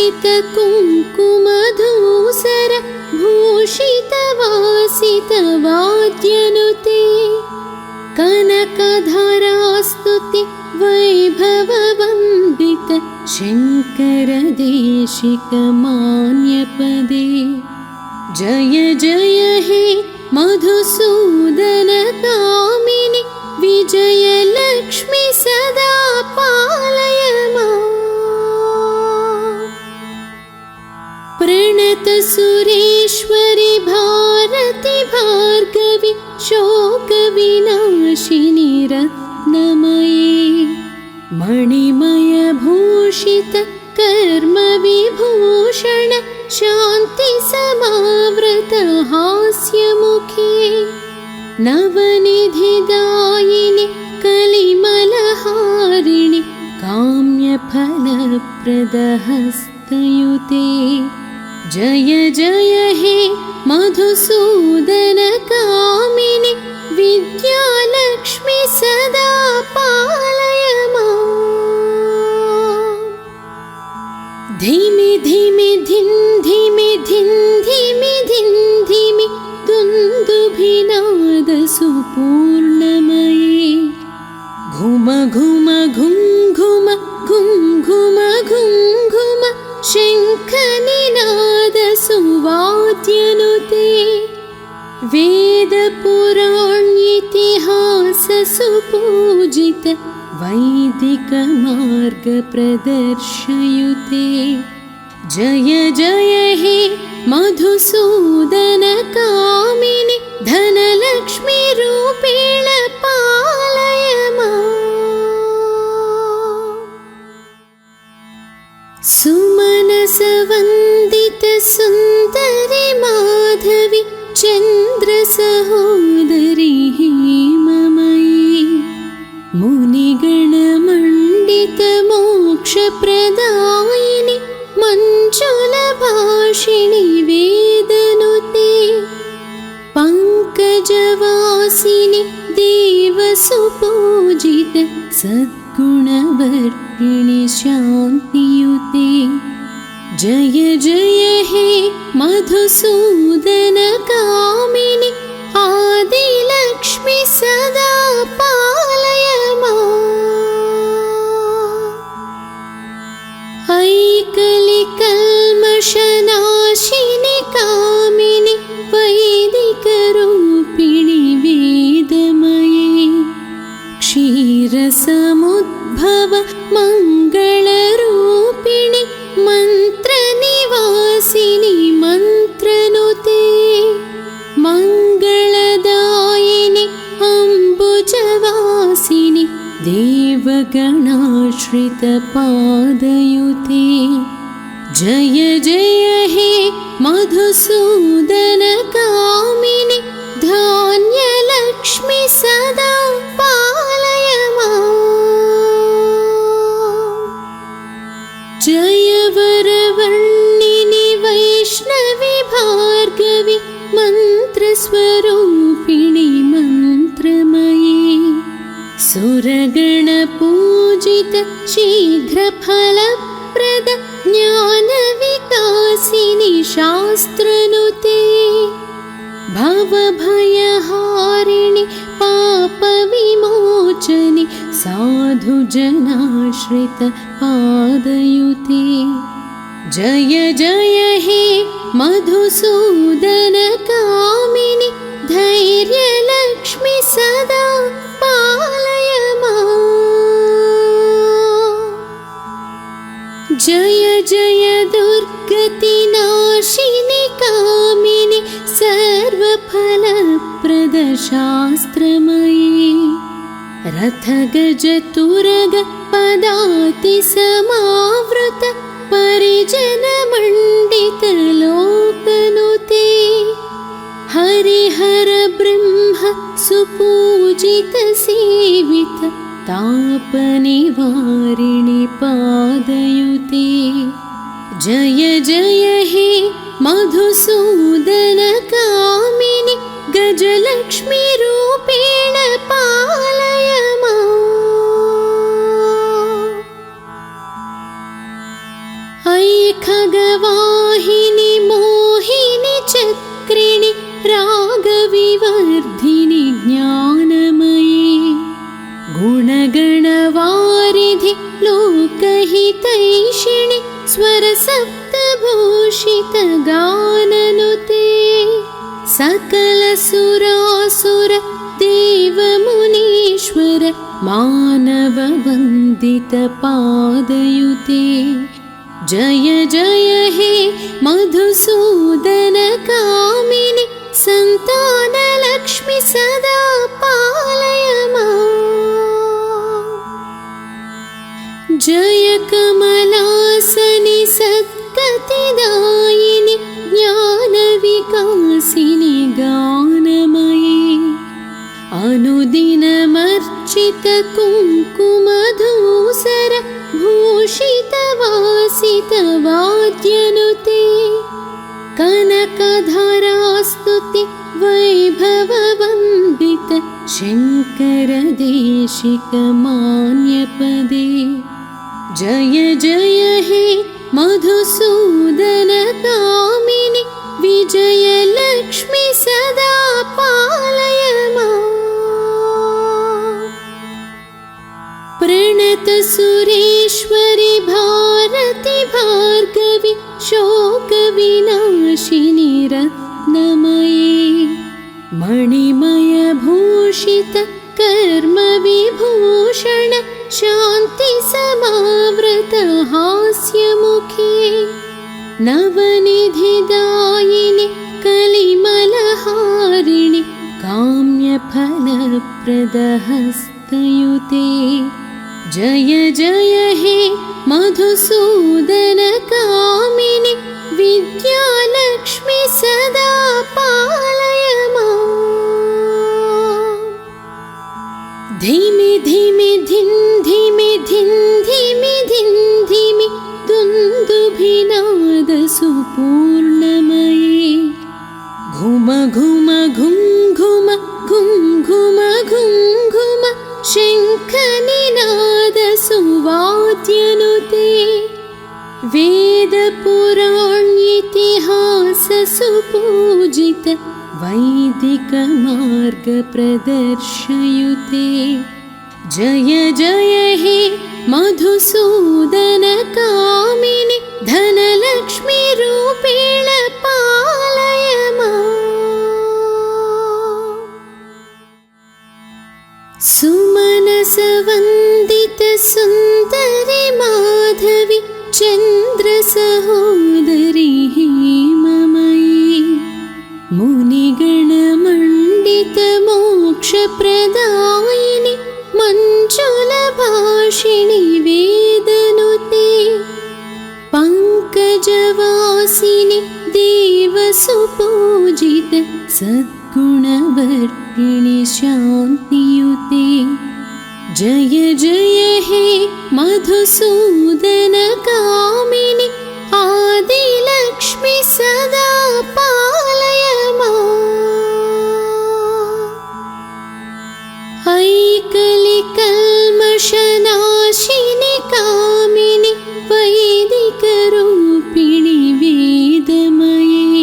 विलसित कुङ्कुमधूसर भूषित वासित वाद्यनुते कनकधरास्तुति वैभववन्दित शङ्कर देशिक मान्यपदे जय जय हे मधुसूदन कामिनि विजयलक्ष्मि सदा पालय माम् प्रणत सुरेश्वरि भारति भार्गवि शोकविनाशिनि रत्नमये मणिमय भूषित कर्म विभूषण शान्ति समावृत हास्यमुखे नवनिधिदायिनि कलिमलहारिणि काम्यफलप्रदहस्तयुते जय जय हे मधुसूदन कामिनि विद्यालक्ष्मि सदा पालय माम् धिमि धिमि धिं धिमि धिं धिमि धिं धिमि दुन्दुभिनाद सुपूर्णमये घुम घुम घुं घुम घुं घुम घुं घुम शङ्खनिनाद सुवाद्यनुते वेदपुराणेतिहास सुपूजित वैदिक मार्ग प्रदर्शयुते जय जय हे मधुसूदन कामिनि धनलक्ष्मी रूपेण पालय माम् सुमनसवन्दित सुन्दरि माधवि चन्द्र सहोदरि हेममयी मुनिगणमण्डित मोक्षप्रदायिनि मञ्जुलभाषिणि वेदनुते पङ्कजवासिनि देवसुपूजित सद्गुणवर्षिणि शान्तियुते जय जय हे मधुसूदन कामिनि आदिलक्ष्मि सदा पालय माम् ऐकलिकल्मषनाशिनि कामिनि वैदिकरूपिणि वेदमये क्षीरसमुद्भव मङ्गलरूपिणि मन्त्रनिवासिनि मन्त्रनुते मङ्गलदायिनि अम्बुजवासिनि देवगणाश्रितपादयुते जय जय हे मधुसूदन कामिनि धान्यलक्ष्मि सदा पालय माम् जय वरवर्णिनि वैष्णवि भार्गवि मन्त्रस्वरूपिणि मन्त्रमये सुरगणपूजित शीघ्रफलप्रद ज्ञानविकासिनि शास्त्रनुते भवभयहारिणि पापविमोचनि साधुजनाश्रित पादयुते जय जय हे मधुसूदन कामिनि धैर्यलक्ष्मि सदा पालय माम् जय जय दुर्गतिनाशिनि कामिनि सर्वफलप्रद शास्त्रमयी रथगजतुरग पदाति समावृत परिजनमण्डित लोकनुते हरिहर ब्रह्म सुपूजित सेवित तापनिवारिणि पादयुते जय जय हे मधुसूदन कामिनि गजलक्ष्मी रूपेण पालय माम् खगवाहिनि मोहिनि चक्रिणि रागविवर्धिनि ज्ञानमयी गुणगणवारिधि लोकहितैषिणि स्वरसप्तभूषित गाननुते सकलसुरासुर देवमुनीश्वर मानववन्दित पादयुते जय जय हे मधुसूदन कामिनि सन्तानलक्ष्मि सदा पालय माम्। जय कमलासनि सद्गतिदायिनि ज्ञानविकासिनि गानमयी अनुदिनमर्चित कुङ्कुमधूसर भूषितवासित वाद्यनुते कनकधरास्तुति वैभववन्दित शङ्कर देशिक मान्यपदे जय जय हे मधुसूदन कामिनि विजयलक्ष्मि सदा पालय माम्। प्रणत सुरेश्वरि भारति भार्गवि शोकविनाशिनि रत्नमयी मणिमय भूषित कर्मविभूषण शान्ति समावृत हास्यमुखे नवनिधिदायिनि कलिमलहारिणि काम्यफलप्रदहस्तयुते जय जय हे मधुसूदन कामिनि विद्यालक्ष्मि सदा पालय माम्। धिमि धिमि धिं धिमि धिं धिमि धिं धिमि दुन्दुभिनाद सुपूर्णमयी घुम घुम घुं घुम घुं घुम घुं घुम शङ्खनिनाद सुवाद्यनुते वेदपुराणेतिहास सुपूजित वैदिक मार्ग प्रदर्शयुते जय जय हे मधुसूदन कामिनि धनलक्ष्मी रूपेण पालय माम्। सुमनसवन्दित सुन्दरि माधवि चन्द्रसहोदरि हेममयी मुनिगणमण्डित मोक्षप्रदायिनि मञ्जुलभाषिणि वेदनुते पङ्कजवासिनि देवसुपूजित सद्गुणवर्षिणि शान्तियुते जय जय हे मधुसूदन कामिनि आदिलक्ष्मि सदा पालय माम्। ऐकलिकल्मषनाशिनि कामिनि वैदिकरूपिणि वेदमये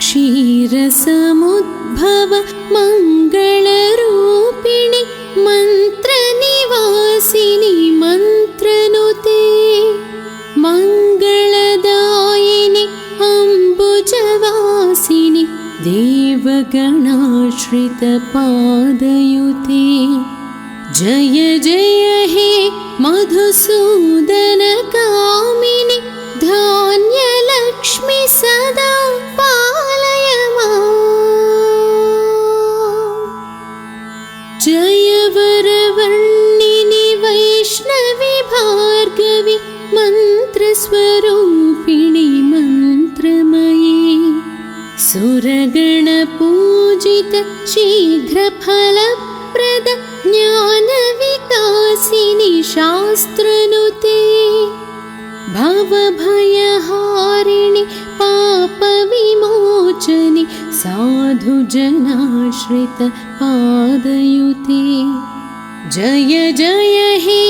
क्षीरसमुद्भव मङ्गलरूपिणि मन्त्रनिवासिनि मन्त्रनुते मङ्गलदायिनि अम्बुजवासिनि देवगणाश्रित पादयुते जय जय हे मधुसूदन कामिनि धान्यलक्ष्मि सदा पालय माम्। जय वरवर्णिनि वैष्णवि भार्गवि मन्त्रस्वरूपिणि मन्त्रमयी सुरगणपूजित शीघ्रफलप्रद ज्ञानविकासिनि शास्त्रनुते भवभयहारिणि पापविमोचनि साधुजनाश्रित पादयुते जय जय हे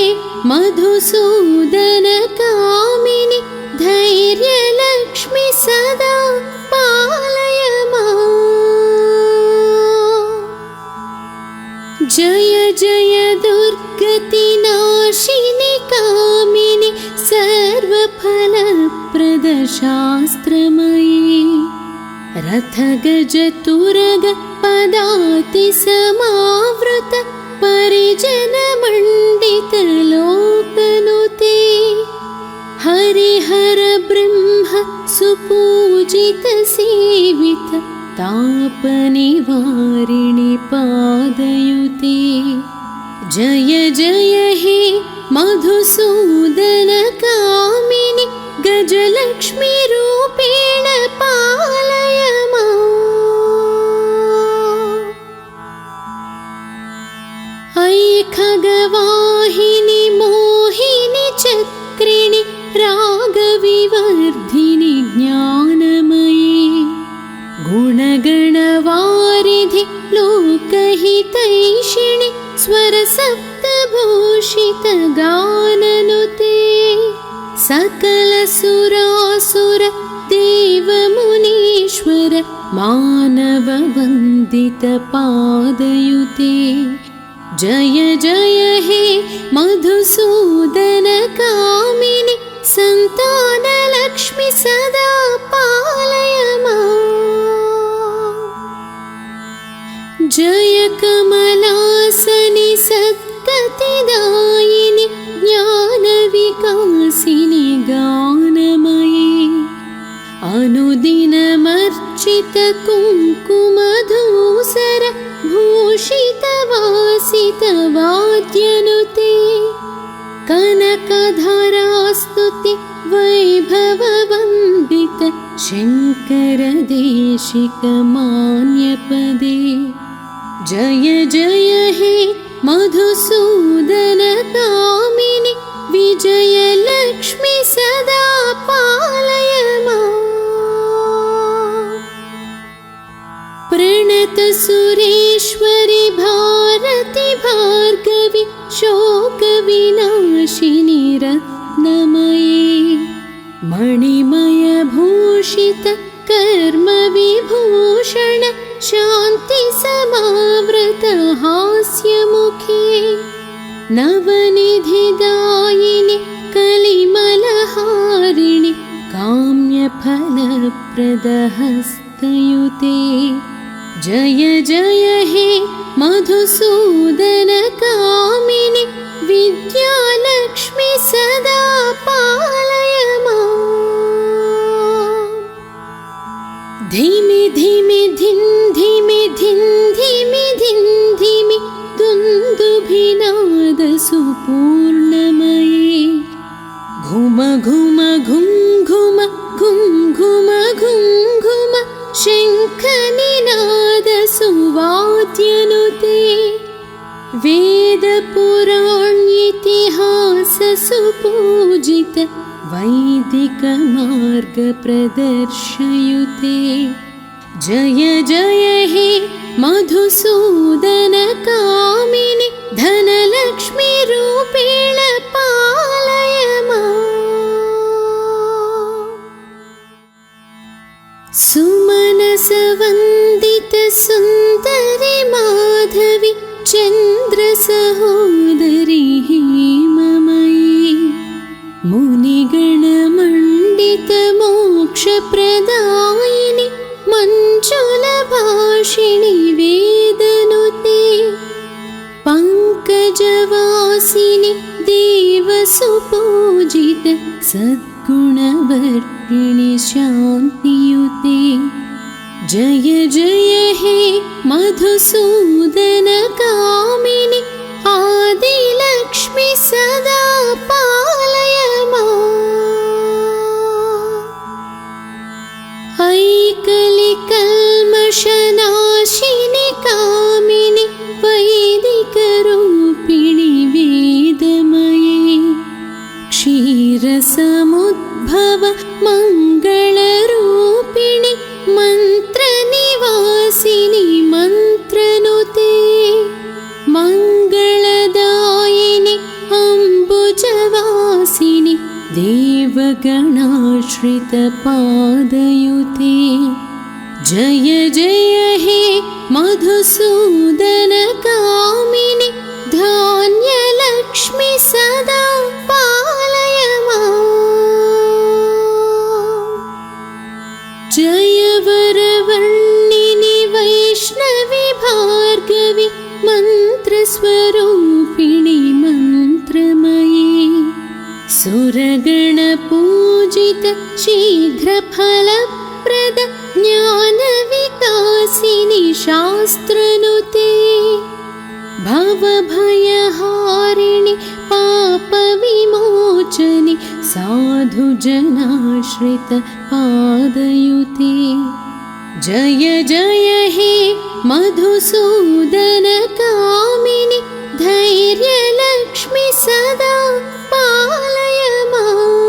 मधुसूदन कामिनि धैर्य सदा पालय माम्। जय जय दुर्गतिनाशिनि कामिनि सर्वफलप्रद शास्त्रमयी। रथगज तुरग पदाति समावृत परिजन मण्डित लोकनुते। हरिहर ब्रह्म सुपूजित सेवित तापनिवारिणि पादयुते। जय जय हे मधुसूदन कामिनि गजलक्ष्मी रूपेण पालय माम्। अयि खगवाहिनि मोहिनि चक्रिणि रागविवर्धिनि ज्ञानमयी। गुणगणवारिधि लोकहितैषिणि स्वरसप्तभूषित गाननुते। सकल सुरासुर देवमुनीश्वर मानव वन्दित पादयुते। जय जय हे मधुसूदन कामिनि संतान लक्ष्मी सदा पालय माम्। जय कमलासनि सद्गतिदायिनि ज्ञान विकासिनि गानमयी। अनुदिनमर्चित कुङ्कुमधूसर भूषित वासित वाद्यनुते। कनकधरास्तुति वैभव वन्दित शङ्कर देशिक मान्यपदे। जय जय हे मधुसूदन कामिनि विजयलक्ष्मी सदा पालय माम्। प्रणत सुरेश्वरि भारति भार्गवि शोकविनाशिनि रत्नमयी। मणिमय भूषित कर्म विभूषण शान्ति समावृत हास्यमुखे। नवनिधिदायिनि कलिमलहारिणि काम्यफलप्रद हस्तयुते। जय जय हे मधुसूदन कामिनि विद्यालक्ष्मी सदा पालय माम्। धिमि धिमि धिन् धिमि धिन् धिमि धिन् धिमि दुन्दुभिनाद सुपूर्णमयी। घुम घुम घुं घुम घुं घुम घुं घुम शङ्खनिनाद सुवाद्यनुते। वेद पुराणेतिहास सुपूजित वैदिक मार्ग प्रदर्शयुते। जय जय हे मधुसूदन कामिनि धनलक्ष्मी रूपेण पालय माम्। सुमनस वन्दित सुन्दरि माधवि चन्द्र सहोदरि हेममयी। मुनिगण मण्डित मोक्षप्रदायिनि मञ्जुल भाषिणि वेदनुते। पङ्कजवासिनि देवसुपूजित सद्गुणवर्षिणि शान्तियुते। जय जय हे मधुसूदन कामिनि आदिलक्ष्मी सदा पालय माम्। ऐकलिकल्मषनाशिनि कामिनि वैदिकरूपिणि वेदमये। क्षीरसमुद्भव मङ्गलरूपिणि मन्त्रनिवासिनि मन्त्रनुते। मङ्गलदायिनि अम्बुजवासिनि देवगणाश्रितपादयुते जय जय हे मधुसूदन कामिनि धान्यलक्ष्मि सदा पालय माम्। जय वरवर्णिनि वैष्णवि भार्गवि मन्त्रस्वरूपिणि मन्त्रमयी सुरगणपूजित शीघ्रफलप्रद ज्ञानविकासिनि शास्त्रनुते भवभयहारिणि पापविमोचनि साधुजनाश्रितपादयुते जय जय हे मधुसूदन कामिनि धैर्यलक्ष्मि सदा पालय माम्।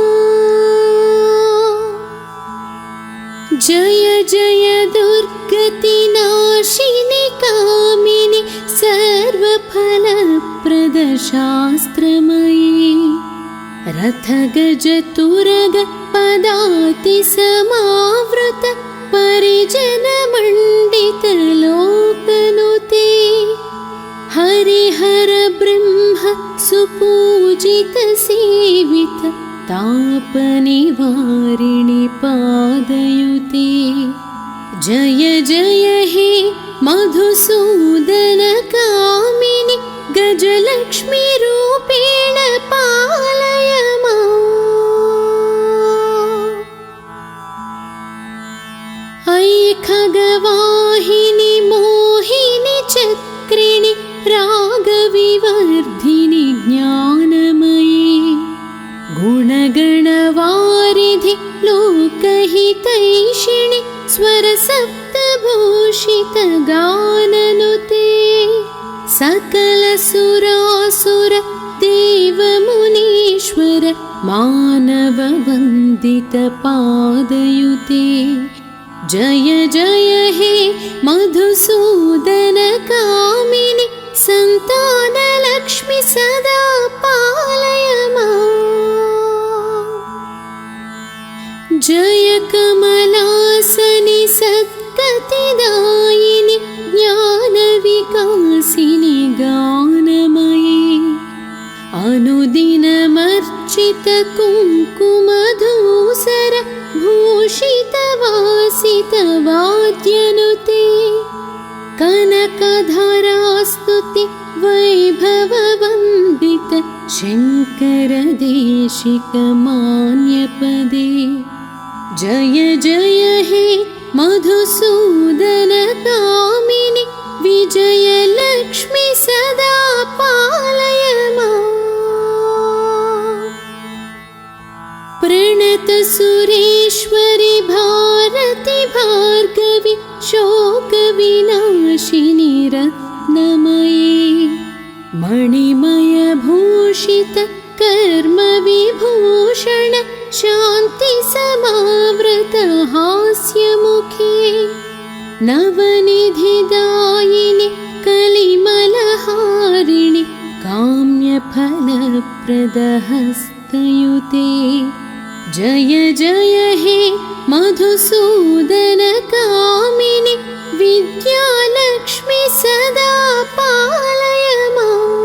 जय जय दुर्गतिनाशिनि कामिनि सर्वफलप्रद शास्त्रमयी रथगजतुरग पदाति समावृत परिजनमण्डित लोकनुते हरिहर ब्रह्म सुपूजित सेवित तापनिवारिणि पादयुते जय जय हे मधुसूदन कामिनि गजलक्ष्मी रूपेण पालय माम्। अयि खगवाहिनि मोहिनि चक्रिणि रागविवर्धिनि ज्ञानमयी गुणगणवारिधि लोकहितैषिणि स्वरसप्तभूषित गाननुते सकलसुरासुर देवमुनीश्वर मानववन्दित पादयुते जय जय हे मधुसूदन कामिनि सन्तानलक्ष्मि सदा पालय माम्। जय कमलासनि सद्गतिदायिनि ज्ञानविकासिनि गानमयी अनुदिनमर्चित कुङ्कुमधूसर भूषितवासित वाद्यनुते कनकधरास्तुति वैभववन्दित शङ्करदेशिक मान्यपदे जय जय हे मधुसूदन कामिनि विजयलक्ष्मि सदा पालय माम्। प्रणत सुरेश्वरि भारति भार्गवि शोकविनाशिनि रत्नमयी मणिमय भूषित कर्मविभूषण शान्ति समावृत हास्यमुखे नवनिधिदायिनि कलिमलहारिणि काम्यफलप्रद हस्तयुते जय जय हे मधुसूदन कामिनि विद्यालक्ष्मि सदा पालय माम्।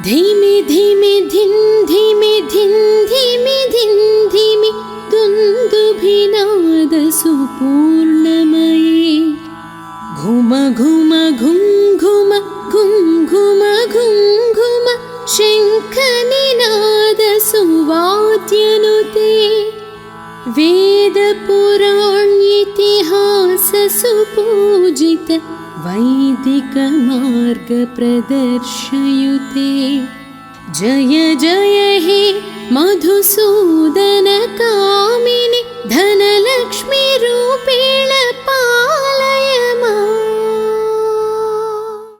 धिमि धिमि धिन् धिमि धिन् धिमि धिन् धिमि दुन्दुभिनाद सुपूर्णमयी घुम घुम घुं घुम घुं घुम घुं घुम शङ्खनिनाद सुवाद्यनुते वेदपुराणेतिहास सुपूजित वैदिक मार्ग प्रदर्शयुते जय जय हे मधुसूदन कामिनि धनलक्ष्मी रूपेण पालय